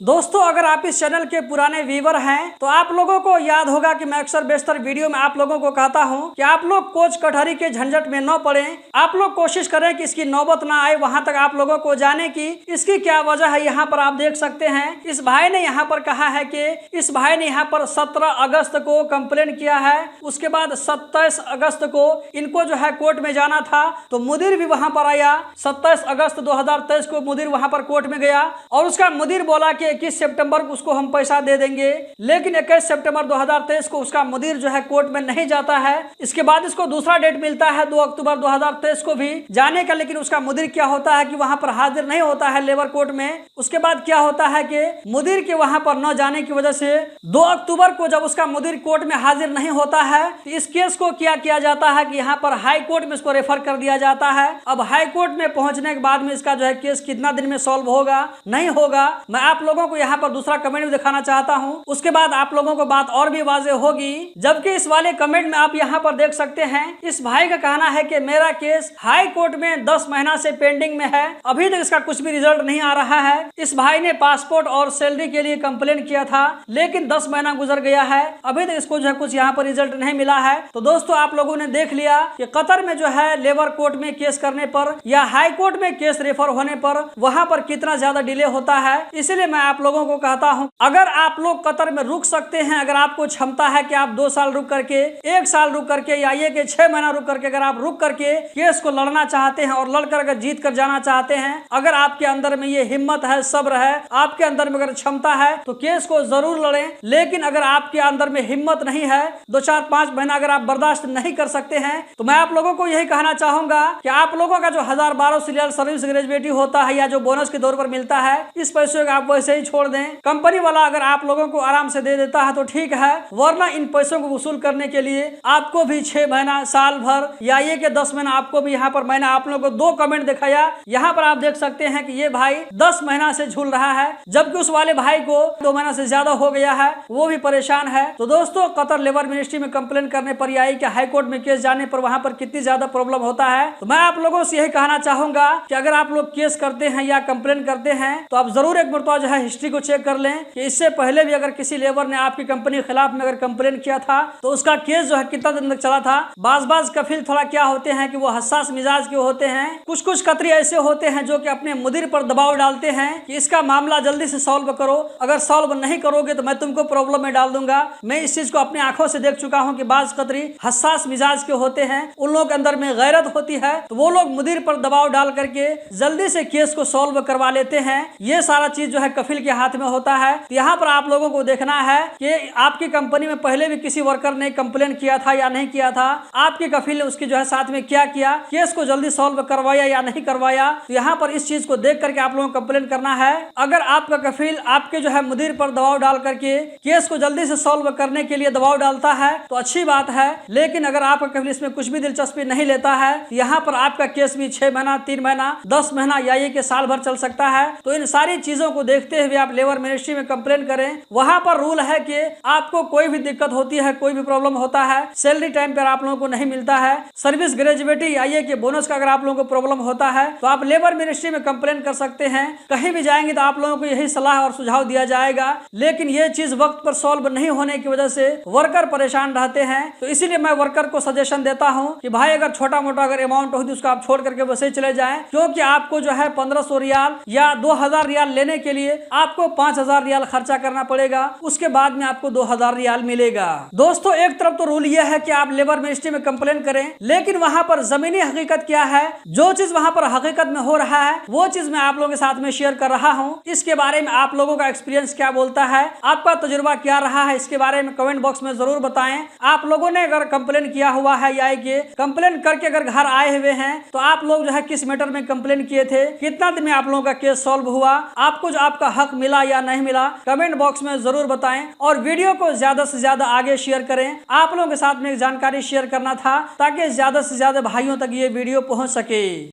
दोस्तों, अगर आप इस चैनल के पुराने व्यूवर हैं तो आप लोगों को याद होगा कि मैं अक्सर बेशतर वीडियो में आप लोगों को कहता हूं कि आप लोग कोच कटहरी के झंझट में न पड़े। आप लोग कोशिश करें कि इसकी नौबत ना आए वहां तक आप लोगों को जाने की। इसकी क्या वजह है यहाँ पर आप देख सकते हैं। इस भाई ने यहाँ पर कहा है कि इस भाई ने यहाँ पर 17 अगस्त को कंप्लेन किया है। उसके बाद 27 अगस्त को इनको जो है कोर्ट में जाना था तो मुदीर भी वहां पर आया। 27 अगस्त 2023 को मुदीर वहां पर कोर्ट में गया और उसका मुदीर बोला कि 21 सितंबर को उसको हम पैसा दे देंगे, लेकिन 21 सितंबर 2023 को उसका मुदीर जो है कोर्ट में नहीं जाता है। इसके बाद इसको दूसरा डेट मिलता है 2 अक्टूबर 2023 को भी जाने का, लेकिन उसका मुदीर क्या होता है कि वहां पर हाजिर नहीं होता है लेबर कोर्ट में। उसके बाद क्या होता है कि मुदीर के वहां पर न जाने की वजह से 2 अक्टूबर को जब उसका मुदीर कोर्ट में हाजिर नहीं होता है तो इस केस को क्या किया जाता है कि यहाँ पर हाई कोर्ट में इसको रेफर कर दिया जाता है। अब हाई कोर्ट में पहुंचने के बाद में इसका जो है केस कितना दिन में सॉल्व होगा नहीं होगा, मैं आप लोगों को यहाँ पर दूसरा कमेंट भी दिखाना चाहता हूँ। उसके बाद आप लोगों को बात और भी वाजे होगी। जबकि इस वाले कमेंट में आप यहाँ पर देख सकते हैं इस भाई का कहना है कि मेरा केस हाई कोर्ट में 10 महीना से पेंडिंग में है, अभी तक इसका कुछ भी रिजल्ट नहीं आ रहा है। इस भाई ने पासपोर्ट और सैलरी के लिए कंप्लेन किया था, लेकिन 10 महीना गुजर गया है, अभी तक इसको जो है कुछ यहाँ पर रिजल्ट नहीं मिला है। तो दोस्तों, आप लोगों ने देख लिया कि कतर में जो है लेबर कोर्ट में केस करने पर या हाई कोर्ट में केस रेफर होने पर वहां पर कितना ज्यादा डिले होता है। इसलिए मैं आप लोगों को कहता हूं, अगर आप लोग कतर में रुक सकते हैं, अगर आपको क्षमता है कि आप 2 साल रुक करके, 1 साल रुक करके या ये कि 6 महीना रुक करके अगर आप रुक करके केस को लड़ना चाहते हैं और लड़कर अगर जीत कर जाना चाहते हैं, अगर आपके अंदर में ये हिम्मत है, सब्र है, आपके अंदर में अगर क्षमता है तो केस को जरूर लड़ें। लेकिन अगर आपके अंदर में हिम्मत नहीं है, 2, 4, 5 महीना अगर आप बर्दाश्त नहीं कर सकते हैं, तो मैं आप लोगों को यही कहना चाहूंगा कि आप लोगों का जो 1012 रियाल सर्विस ग्रेजुएटी होता है या जो बोनस के तौर पर मिलता है, इस पैसे को आप वैसे ही छोड़ दें। कंपनी वाला अगर आप लोगों को आराम से दे देता है तो ठीक है, वरना इन पैसों को वसूल करने के लिए आपको भी 6 महीना, साल भर या ये कि 10 महीना आपको भी यहाँ पर मैंने आप लोगों को 2 कमेंट दिखाया। यहाँ पर आप देख सकते हैं कि ये भाई 10 महीना से झूल रहा है, जबकि उस वाले भाई को 2 महीना से ज्यादा हो गया है, वो भी परेशान है। तो दोस्तों, कतर लेबर मिनिस्ट्री में कंप्लेन करने पर या कि हाई कोर्ट में केस जाने पर वहां पर कितनी ज्यादा प्रॉब्लम होता है। तो मैं आप लोगों से यही कहना चाहूंगा कि अगर आप लोग केस करते हैं या कंप्लेन करते हैं तो आप जरूर एक मरतबा जो है हिस्ट्री को चेक कर लें कि इससे पहले भी अगर किसी लेबर ने आपकी कंपनी के खिलाफ में अगर कंप्लेन किया था तो उसका केस जो है कितना दिन तक चला था। बाज कफिल थोड़ा क्या होते हैं कि वो हसास मिजाज के होते हैं। कुछ कतरी ऐसे होते हैं जो कि अपने मुदीर पर दबाव डालते हैं कि इसका मामला जल्दी से सॉल्व करो, अगर सॉल्व नहीं करोगे तो मैं तुमको प्रॉब्लम में डाल दूंगा। मैं इस चीज को अपनी आंखों से देख चुका हूं कि बाज कतरी हसास मिजाज के होते हैं, उन लोग के अंदर में गैरत होती है तो वो लोग मुदीर पर दबाव डाल करके जल्दी से केस को सॉल्व करवा लेते हैं। ये सारा चीज जो है कफिल के हाथ में होता है। तो यहाँ पर आप लोगों को देखना है कि आपकी कंपनी में पहले भी किसी वर्कर ने कंप्लेन किया था या नहीं किया था, आपके कफिल ने उसके जो है साथ में क्या किया, केस को जल्दी सॉल्व करवाया या नहीं करवाया। तो यहाँ पर इस चीज को देख करके आप लोगों को कंप्लेन करना है। अगर आपका कफिल आपके जो है मुदीर पर दबाव डाल करके केस को जल्दी से सॉल्व करने के लिए दबाव डालता है तो अच्छी बात है, लेकिन अगर आपका कफिल इसमें कुछ भी दिलचस्पी नहीं लेता है तो यहाँ पर आपका केस भी 6 महीना, 3 महीना, 10 महीना या ये कि साल भर चल सकता है। तो इन सारी चीजों को देखते हुए आप लेबर मिनिस्ट्री में कंप्लेन करें। वहां पर रूल है कि आपको कोई भी दिक्कत होती है, कोई भी प्रॉब्लम होता है, सैलरी टाइम पर आप लोगों को नहीं मिलता है, सर्विस ग्रेजुएटी या ये कि बोनस का अगर आप लोगों को प्रॉब्लम होता है तो आप लेबर मिनिस्ट्री में कंप्लेन कर सकते हैं। कहीं भी जाएंगे तो आप लोगों को यही सलाह और सुझाव दिया जाएगा, लेकिन ये चीज वक्त पर सॉल्व नहीं होने की वजह से वर्कर परेशान रहते हैं। तो इसीलिए मैं वर्कर को सजेशन देता हूं कि भाई अगर छोटा मोटा अगर अमाउंट होती उसको आप छोड़ करके वैसे ही चले जाएं, क्योंकि आपको जो है 1500 रियाल या 2000 रियाल लेने के लिए आपको 5000 रियाल खर्चा करना पड़ेगा, उसके बाद में आपको 2000 रियाल मिलेगा। दोस्तों, एक तरफ तो रूल यह है कि आप लेबर मिनिस्ट्री में कंप्लेन करें, लेकिन वहां पर जमीनी हकीकत क्या है, जो चीज वहां पर हकीकत में हो रहा है वो चीज मैं आप लोगों के साथ में शेयर कर रहा हूं। इसके बारे में आप लोगों का एक्सपीरियंस क्या बोलता है, आपका तजुर्बा क्या रहा है, इसके बारे में कमेंट बॉक्स में जरूर बताएं। आप लोगों ने अगर कंप्लेन किया हुआ है या कि कंप्लेन करके अगर घर आए हुए हैं तो आप लोग जो है किस मैटर में कंप्लेन किए थे, कितना दिन में आप लोगों का केस सॉल्व हुआ, आपको जो आपका हक मिला या नहीं मिला, कमेंट बॉक्स में जरूर बताएं। और वीडियो को ज्यादा से ज्यादा आगे शेयर करें। आप लोगों के साथ में एक जानकारी शेयर करना था ताकि ज्यादा से ज्यादा भाइयों तक ये वीडियो पहुंच सके।